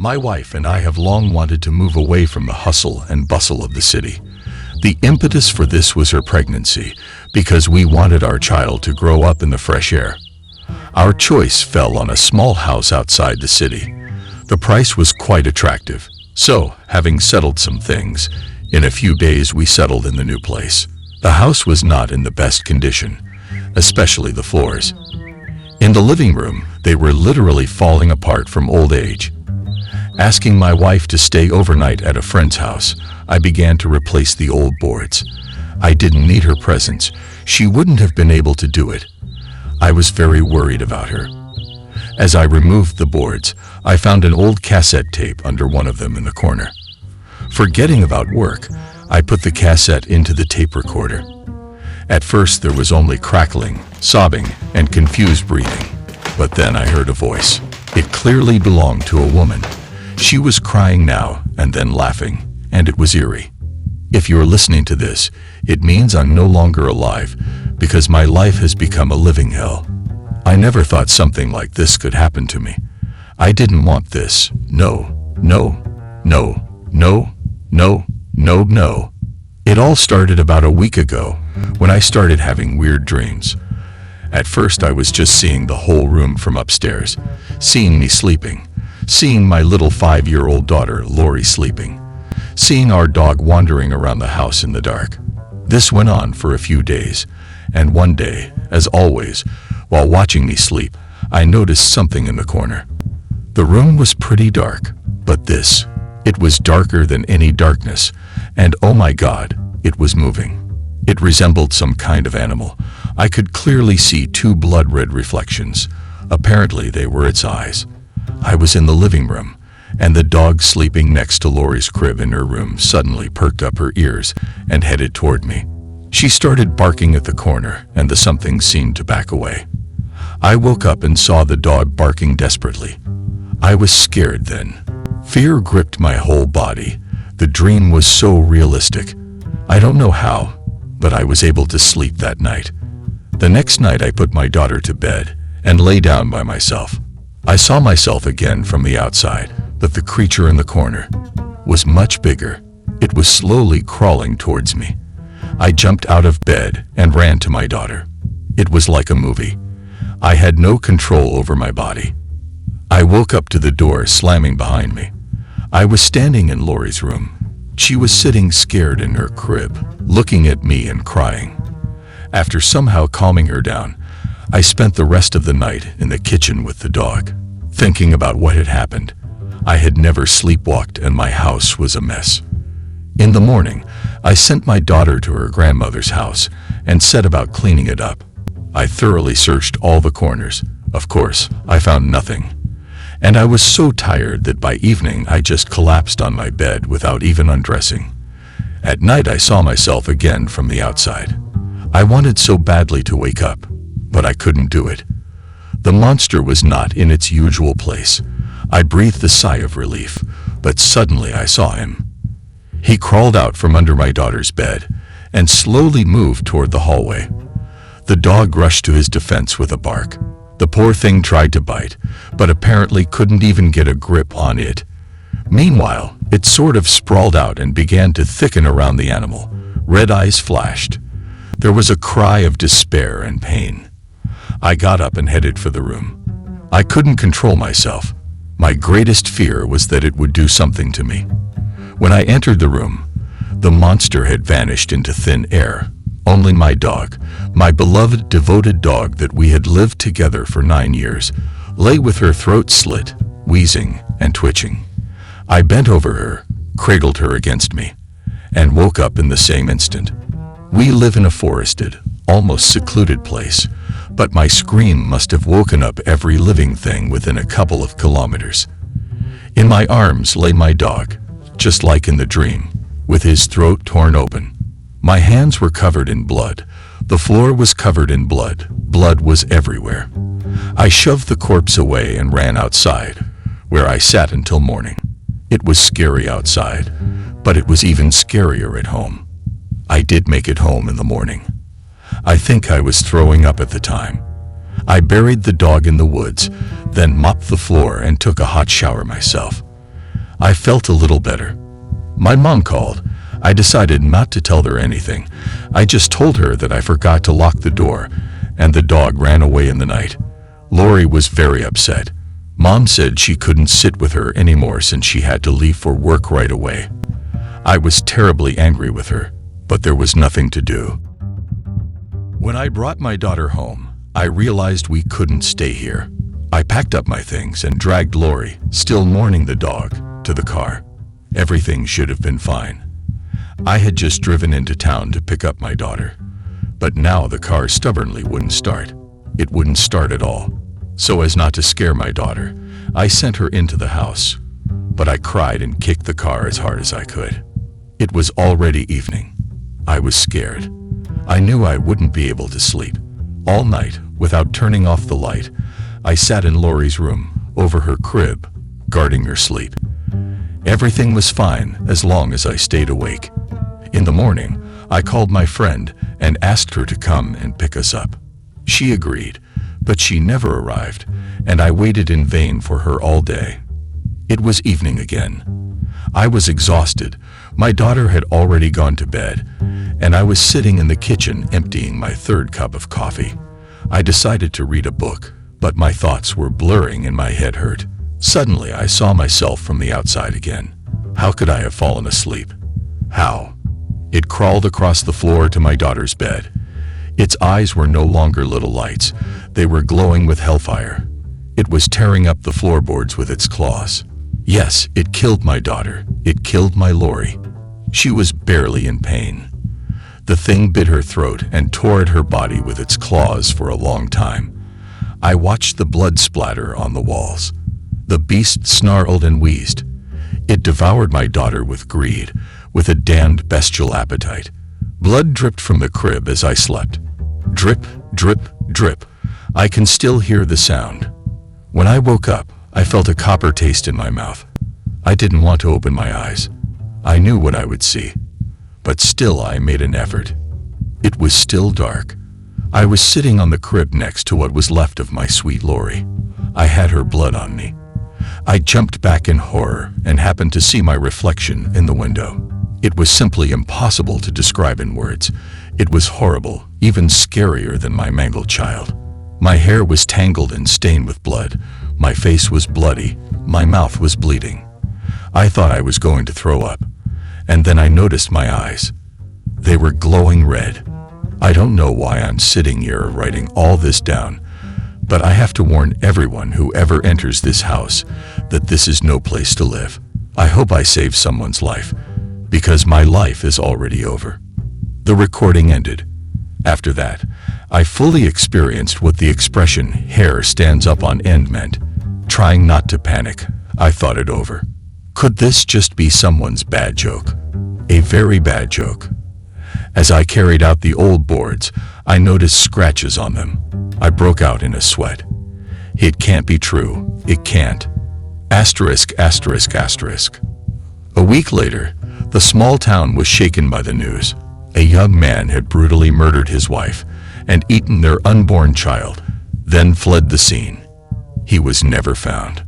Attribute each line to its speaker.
Speaker 1: My wife and I have long wanted to move away from the hustle and bustle of the city. The impetus for this was her pregnancy, because we wanted our child to grow up in the fresh air. Our choice fell on a small house outside the city. The price was quite attractive, so, having settled some things, in a few days we settled in the new place. The house was not in the best condition, especially the floors. In the living room, they were literally falling apart from old age. Asking my wife to stay overnight at a friend's house, I began to replace the old boards. I didn't need her presence. She wouldn't have been able to do it. I was very worried about her. As I removed the boards, I found an old cassette tape under one of them in the corner. Forgetting about work, I put the cassette into the tape recorder. At first there was only crackling, sobbing, and confused breathing. But then I heard a voice. It clearly belonged to a woman. She was crying now and then laughing, and it was eerie. If you're listening to this, it means I'm no longer alive, because my life has become a living hell. I never thought something like this could happen to me. I didn't want this. No, no, no, no, no, no, no. It all started about a week ago, when I started having weird dreams. At first I was just seeing the whole room from upstairs, seeing me sleeping, seeing my little 5-year-old daughter, Lori, sleeping, seeing our dog wandering around the house in the dark. This went on for a few days, and one day, as always, while watching me sleep, I noticed something in the corner. The room was pretty dark, but it was darker than any darkness, and oh my God, it was moving. It resembled some kind of animal. I could clearly see 2 blood-red reflections. Apparently they were its eyes. I was in the living room, and the dog sleeping next to Lori's crib in her room suddenly perked up her ears and headed toward me. She started barking at the corner, and the something seemed to back away. I woke up and saw the dog barking desperately. I was scared then. Fear gripped my whole body. The dream was so realistic. I don't know how, but I was able to sleep that night. The next night I put my daughter to bed and lay down by myself. I saw myself again from the outside, but the creature in the corner was much bigger. It was slowly crawling towards me. I jumped out of bed and ran to my daughter. It was like a movie. I had no control over my body. I woke up to the door slamming behind me. I was standing in Lori's room. She was sitting scared in her crib, looking at me and crying. After somehow calming her down, I spent the rest of the night in the kitchen with the dog, thinking about what had happened. I had never sleepwalked and my house was a mess. In the morning, I sent my daughter to her grandmother's house and set about cleaning it up. I thoroughly searched all the corners. Of course, I found nothing. And I was so tired that by evening I just collapsed on my bed without even undressing. At night I saw myself again from the outside. I wanted so badly to wake up, but I couldn't do it. The monster was not in its usual place. I breathed a sigh of relief, but suddenly I saw him. He crawled out from under my daughter's bed and slowly moved toward the hallway. The dog rushed to his defense with a bark. The poor thing tried to bite, but apparently couldn't even get a grip on it. Meanwhile, it sort of sprawled out and began to thicken around the animal. Red eyes flashed. There was a cry of despair and pain. I got up and headed for the room. I couldn't control myself. My greatest fear was that it would do something to me. When I entered the room, the monster had vanished into thin air. Only my dog, my beloved, devoted dog that we had lived together for 9 years, lay with her throat slit, wheezing and twitching. I bent over her, cradled her against me, and woke up in the same instant. We live in a forested, almost secluded place, but my scream must have woken up every living thing within a couple of kilometers. In my arms lay my dog, just like in the dream, with his throat torn open. My hands were covered in blood. The floor was covered in blood. Blood was everywhere. I shoved the corpse away and ran outside, where I sat until morning. It was scary outside, but it was even scarier at home. I did make it home in the morning. I think I was throwing up at the time. I buried the dog in the woods, then mopped the floor and took a hot shower myself. I felt a little better. My mom called. I decided not to tell her anything. I just told her that I forgot to lock the door, and the dog ran away in the night. Lori was very upset. Mom said she couldn't sit with her anymore since she had to leave for work right away. I was terribly angry with her, but there was nothing to do. When I brought my daughter home, I realized we couldn't stay here. I packed up my things and dragged Lori, still mourning the dog, to the car. Everything should have been fine. I had just driven into town to pick up my daughter, but now the car stubbornly wouldn't start. It wouldn't start at all. So as not to scare my daughter, I sent her into the house, but I cried and kicked the car as hard as I could. It was already evening. I was scared. I knew I wouldn't be able to sleep. All night, without turning off the light, I sat in Lori's room, over her crib, guarding her sleep. Everything was fine as long as I stayed awake. In the morning, I called my friend and asked her to come and pick us up. She agreed, but she never arrived, and I waited in vain for her all day. It was evening again. I was exhausted. My daughter had already gone to bed, and I was sitting in the kitchen emptying my third cup of coffee. I decided to read a book, but my thoughts were blurring and my head hurt. Suddenly, I saw myself from the outside again. How could I have fallen asleep? How? It crawled across the floor to my daughter's bed. Its eyes were no longer little lights. They were glowing with hellfire. It was tearing up the floorboards with its claws. Yes, it killed my daughter. It killed my Lori. She was barely in pain. The thing bit her throat and tore at her body with its claws for a long time. I watched the blood splatter on the walls. The beast snarled and wheezed. It devoured my daughter with greed, with a damned bestial appetite. Blood dripped from the crib as I slept. Drip, drip, drip. I can still hear the sound. When I woke up, I felt a copper taste in my mouth. I didn't want to open my eyes. I knew what I would see, but still I made an effort. It was still dark. I was sitting on the crib next to what was left of my sweet Lori. I had her blood on me. I jumped back in horror and happened to see my reflection in the window. It was simply impossible to describe in words. It was horrible, even scarier than my mangled child. My hair was tangled and stained with blood. My face was bloody. My mouth was bleeding. I thought I was going to throw up. And then I noticed my eyes. They were glowing red. I don't know why I'm sitting here writing all this down, but I have to warn everyone who ever enters this house that this is no place to live. I hope I save someone's life, because my life is already over. The recording ended. After that, I fully experienced what the expression "hair stands up on end" meant. Trying not to panic, I thought it over. Could this just be someone's bad joke? A very bad joke. As I carried out the old boards, I noticed scratches on them. I broke out in a sweat. It can't be true. It can't. Asterisk, asterisk, asterisk. A week later, the small town was shaken by the news. A young man had brutally murdered his wife and eaten their unborn child, then fled the scene. He was never found.